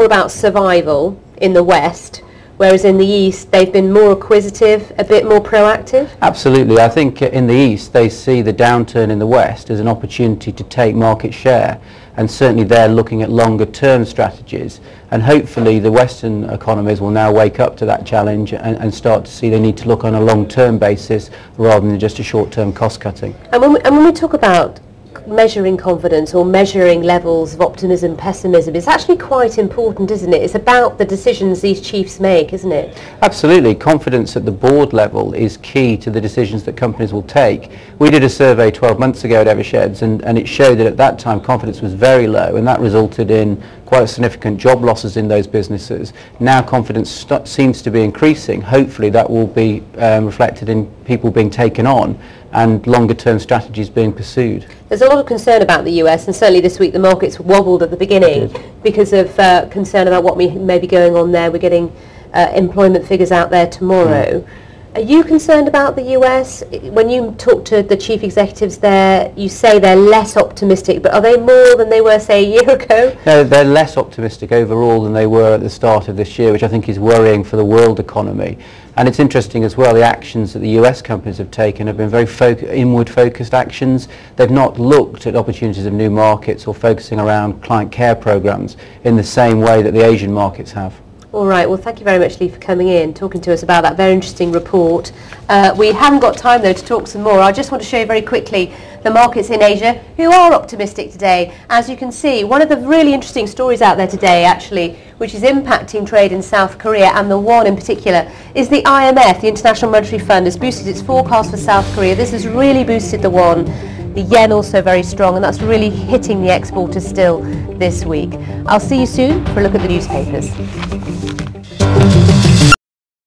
more about survival in the West, whereas in the East they've been more acquisitive, a bit more proactive? Absolutely. I think in the East they see the downturn in the West as an opportunity to take market share, and certainly they're looking at longer term strategies, and hopefully the Western economies will now wake up to that challenge and start to see they need to look on a long term basis rather than just a short term cost cutting. And when we talk about measuring confidence or measuring levels of optimism, pessimism, it's actually quite important, isn't it? It's about the decisions these chiefs make, isn't it? Absolutely. Confidence at the board level is key to the decisions that companies will take. We did a survey 12 months ago at Eversheds, and it showed that at that time confidence was very low, and that resulted in quite significant job losses in those businesses. Now confidence seems to be increasing. Hopefully that will be reflected in people being taken on and longer term strategies being pursued. There's a lot of concern about the US, and certainly this week the markets wobbled at the beginning because of concern about what may be going on there. We're getting employment figures out there tomorrow. Are you concerned about the US? When you talk to the chief executives there, you say they're less optimistic, but are they more than they were, say, a year ago? No, they're less optimistic overall than they were at the start of this year, which I think is worrying for the world economy. And it's interesting as well, the actions that the US companies have taken have been very inward-focused actions. They've not looked at opportunities of new markets or focusing around client care programs in the same way that the Asian markets have. All right, well, thank you very much, Lee, for coming in, talking to us about that very interesting report. We haven't got time, though, to talk some more. I just want to show you very quickly the markets in Asia who are optimistic today. As you can see, one of the really interesting stories out there today, actually, which is impacting trade in South Korea, and the one in particular, is the IMF, the International Monetary Fund, has boosted its forecast for South Korea. This has really boosted the won. The yen also very strong, and that's really hitting the exporters still this week. I'll see you soon for a look at the newspapers.